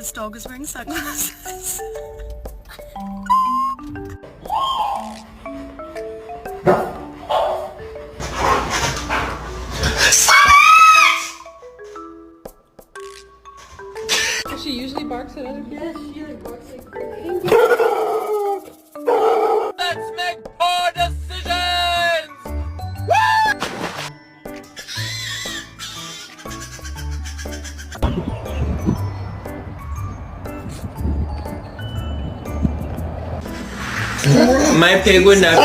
This dog is wearing sunglasses. She usually barks at other people? Yes, she usually barks like crazy. Let's make poor decisions! My pig would never.